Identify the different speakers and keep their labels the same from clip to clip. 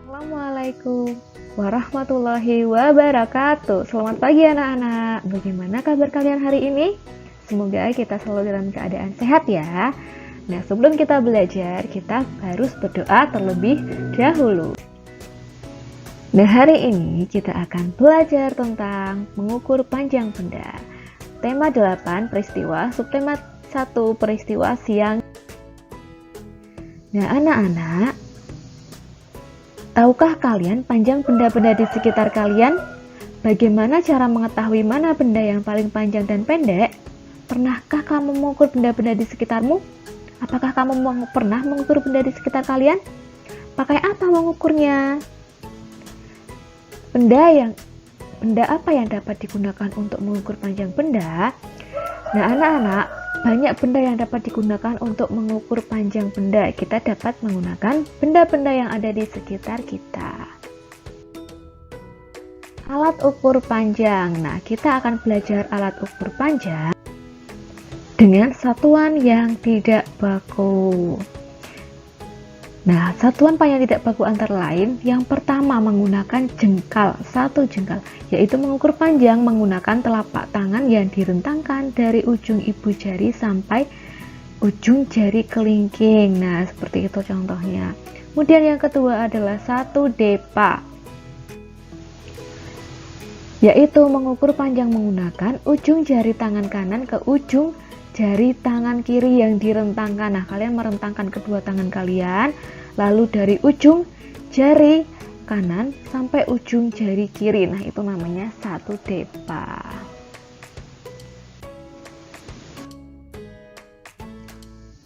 Speaker 1: Assalamualaikum warahmatullahi wabarakatuh. Selamat pagi anak-anak. Bagaimana kabar kalian hari ini? Semoga kita selalu dalam keadaan sehat ya. Nah, sebelum kita belajar, kita harus berdoa terlebih dahulu. Nah, hari ini kita akan belajar tentang mengukur panjang benda. Tema 8 peristiwa, subtema 1 peristiwa siang. Nah, anak-anak, tahukah kalian panjang benda-benda di sekitar kalian? Bagaimana cara mengetahui mana benda yang paling panjang dan pendek? Pernahkah kamu mengukur benda-benda di sekitarmu? Apakah kamu pernah mengukur benda di sekitar kalian? Pakai apa mengukurnya? Benda apa yang dapat digunakan untuk mengukur panjang benda? Nah, anak-anak, banyak benda yang dapat digunakan untuk mengukur panjang benda. Kita dapat menggunakan benda-benda yang ada di sekitar kita. Alat ukur panjang. Nah, kita akan belajar alat ukur panjang dengan satuan yang tidak baku. Nah, satuan panjang tidak baku antara lain, yang pertama menggunakan jengkal, satu jengkal, yaitu mengukur panjang menggunakan telapak tangan yang direntangkan dari ujung ibu jari sampai ujung jari kelingking. Nah, seperti itu contohnya. Kemudian yang kedua adalah satu depa, yaitu mengukur panjang menggunakan ujung jari tangan kanan ke ujung jari tangan kiri yang direntangkan. Nah, kalian merentangkan kedua tangan kalian, lalu dari ujung jari kanan sampai ujung jari kiri. Nah, itu namanya satu depa.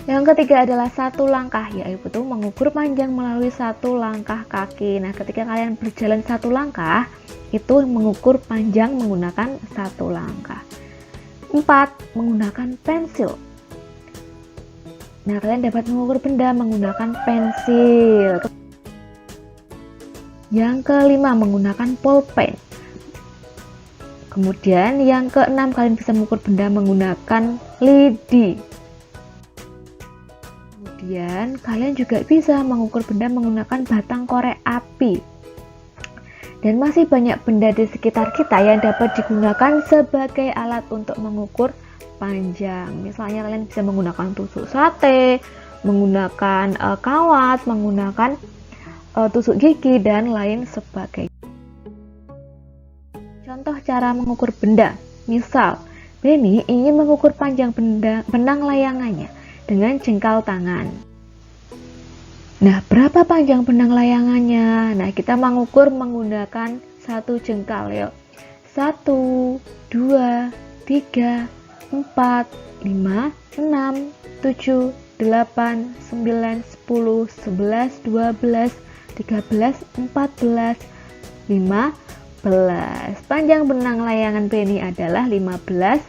Speaker 1: Yang ketiga adalah satu langkah, yaitu mengukur panjang melalui satu langkah kaki. Nah, ketika kalian berjalan satu langkah, itu mengukur panjang menggunakan satu langkah. 4. Menggunakan pensil. Nah, kalian dapat mengukur benda menggunakan pensil. Yang kelima, menggunakan pulpen. Kemudian yang keenam, kalian bisa mengukur benda menggunakan lidi. Kemudian kalian juga bisa mengukur benda menggunakan batang korek api. Dan masih banyak benda di sekitar kita yang dapat digunakan sebagai alat untuk mengukur panjang. Misalnya kalian bisa menggunakan tusuk sate, menggunakan kawat, menggunakan tusuk gigi, dan lain sebagainya. Contoh cara mengukur benda. Misal, Benny ingin mengukur panjang benang layangannya dengan jengkal tangan. Nah, berapa panjang benang layangannya? Nah, kita mengukur menggunakan satu jengkal, yuk. 1, 2, 3, 4, 5, 6, 7, 8, 9, 10, 11, 12, 13, 14, 15. Panjang benang layangan Benny adalah 15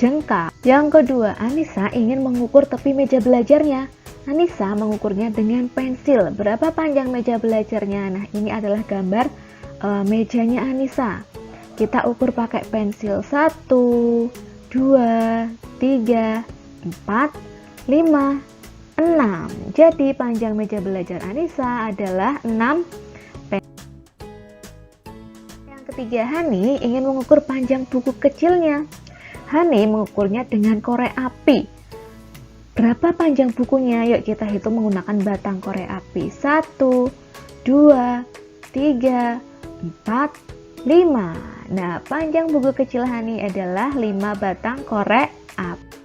Speaker 1: jengkal. Yang kedua, Anissa ingin mengukur tepi meja belajarnya. Anissa mengukurnya dengan pensil. Berapa panjang meja belajarnya? Nah, ini adalah gambar mejanya Anissa. Kita ukur pakai pensil. 1, 2, 3, 4, 5, 6. Jadi panjang meja belajar Anissa adalah 6 pensil. Yang ketiga, Hani ingin mengukur panjang buku kecilnya. Hani mengukurnya dengan korek api. Berapa panjang bukunya? Yuk kita hitung menggunakan batang korek api. 1, 2, 3, 4, 5. Nah, panjang buku kecil Hani adalah 5 batang korek api.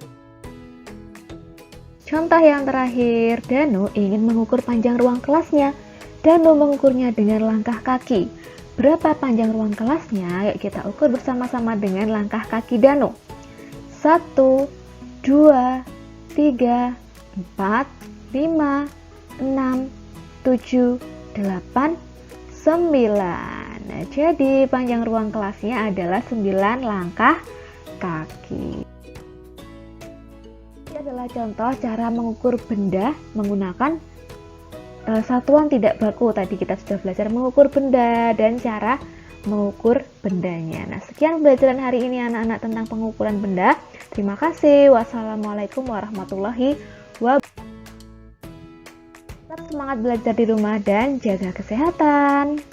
Speaker 1: Contoh yang terakhir, Danu ingin mengukur panjang ruang kelasnya. Danu mengukurnya dengan langkah kaki. Berapa panjang ruang kelasnya? Yuk kita ukur bersama-sama dengan langkah kaki Danu. 1, 2, 3, 4, 5, 6, 7, 8, 9. Nah, jadi panjang ruang kelasnya adalah 9 langkah kaki. Ini adalah contoh cara mengukur benda menggunakan satuan tidak baku. Tadi kita sudah belajar mengukur benda dan cara mengukur bendanya. Nah, sekian pembelajaran hari ini anak-anak tentang pengukuran benda. Terima kasih. Wassalamualaikum warahmatullahi wabarakatuh. semangat belajar di rumah dan jaga kesehatan.